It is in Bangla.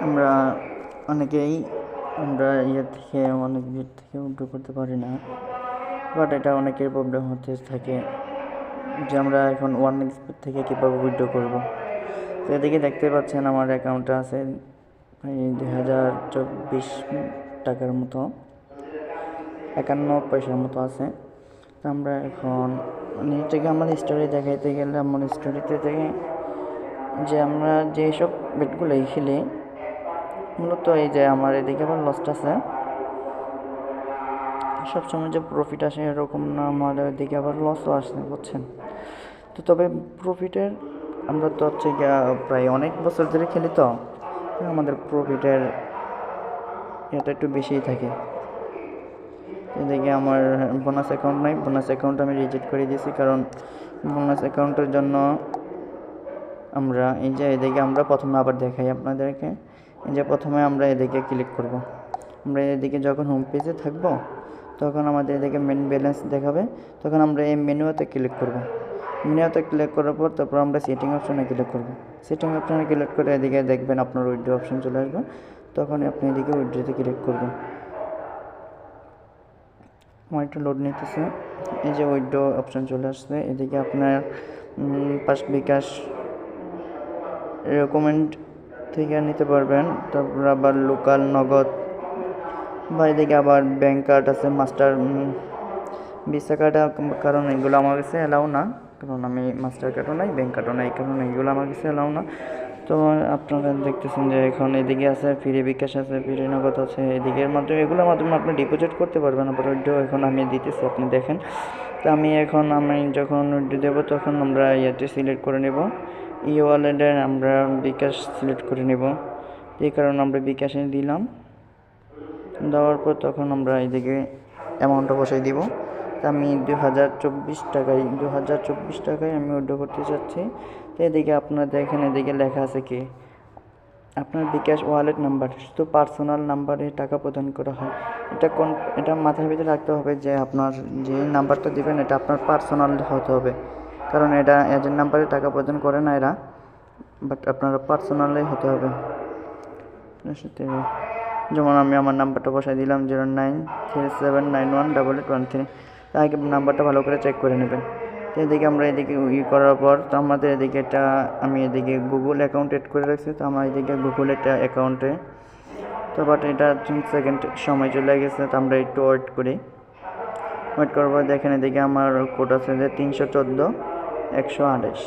আমরা অনেকেই ইয়ে থেকে অনেক দূর থেকে উইথড্র করতে পারি না, বাট এটা অনেকের প্রবলেম হতে থাকে যে আমরা এখন OneXBet থেকে কীভাবে উইথড্র করব। তো এদিকে দেখতে পাচ্ছেন আমার অ্যাকাউন্টে আছে 2024 টাকার মতো, 51 পয়সার মতো আছে। তো আমরা এখন এটাকে আমার স্টোরি দেখাইতে গেলে আমার স্টোরিতে থেকে যে আমরা যেসব বেটগুলোই খেলি মূলত এই যে আমার এদিকে আবার লস্ট আছে, সবসময় যে প্রফিট আসে এরকম না, আমার এদিকে আবার লসও আসে, বুঝছেন। তো তবে প্রফিটের আমরা তো হচ্ছে প্রায় অনেক বছর ধরে খেলি, তো আমাদের প্রফিটের এটা একটু বেশিই থাকে। এদিকে আমার বোনাস অ্যাকাউন্ট নাই, বোনাস অ্যাকাউন্ট আমি রিজেক্ট করে দিয়েছি, কারণ বোনাস অ্যাকাউন্টের জন্য আমরা এই যে এদিকে আমরা প্রথমে আবার দেখাই আপনাদেরকে, এই যে প্রথমে আমরা এদিকে ক্লিক করব। আমরা এদিকে যখন হোম পেজে থাকব তখন আমাদের এদিকে মেন ব্যালেন্স দেখাবে, তখন আমরা এই মেনুতে ক্লিক করব। মেনুতে ক্লিক করার পর তারপর আমরা সেটিং অপশনে ক্লিক করব। সেটিং অপশনে ক্লিক করে এদিকে দেখবেন আপনার উইথড্র অপশন চলে আসবে, তখন আপনি এদিকে উইথড্রতে ক্লিক করবেন। আমার একটু লোড নিতেছে, এই যে উইথড্র অপশন চলে আসছে। এদিকে আপনার ফার্স্ট বিকাশ রেকমেন্ড থেকে নিতে পারবেন, তারপর আবার লোকাল নগদ, বা এদিকে আবার ব্যাঙ্ক কার্ড আছে, মাস্টার ভিসা কার্ড, কারণ এগুলো আমার কাছে অ্যালাউ না, কারণ আমি মাস্টার কার্ডও নাই, ব্যাঙ্ক কার্ডও নাই, কারণ এগুলো আমার কাছে অ্যালাউ না। তো আপনারা দেখতেছেন যে এখন এদিকে আছে ফ্রি বিকাশ আছে, ফ্রি নগদ আছে, এদিকের মাধ্যমে এগুলোর মাধ্যমে আপনি ডিপোজিট করতে পারবেন। আবার উইথড্র এখন আমি দিতেছি, আপনি দেখেন। তো আমি যখন উইথড্র দেবো তখন আমরা ইয়েতে সিলেক্ট করে নেব, ই ওয়ালেটে আমরা বিকাশ সিলেক্ট করে নেব, এই কারণে আমরা বিকাশে দিলাম। দেওয়ার পর তখন আমরা এদিকে অ্যামাউন্টটা বসাই দিব। তো আমি 2024 টাকায় আমি উইথড্র করতে চাচ্ছি। তো এদিকে আপনারা দেখেন, এদিকে লেখা আছে কি আপনার বিকাশ ওয়ালেট নাম্বার, শুধু পার্সোনাল নাম্বারে টাকা প্রদান করা হয়। এটা মাথার ভিতরে রাখতে হবে যে আপনার যে নাম্বারটা দেবেন এটা আপনার পার্সোনাল হতে হবে, কারণ এটা এজেন্ট নাম্বারে টাকা প্রদান করে না এরা, বাট আপনারা পার্সোনালে হতে হবে। যেমন আমি আমার নাম্বারটা বসাই দিলাম 0937918813। আগে নাম্বারটা ভালো করে চেক করে নেবেন। তো এদিকে আমরা এদিকে করার পর তো আমাদের এদিকে আমি এদিকে গুগল অ্যাকাউন্ট এড করে রাখছি, তো আমার এদিকে গুগল একটা অ্যাকাউন্টে, তো বাট এটা 3 সেকেন্ড সময় চলে গেছে, তো আমরা একটু ওয়েট করার পর দেখেন এদিকে আমার কোড আছে যে 314 128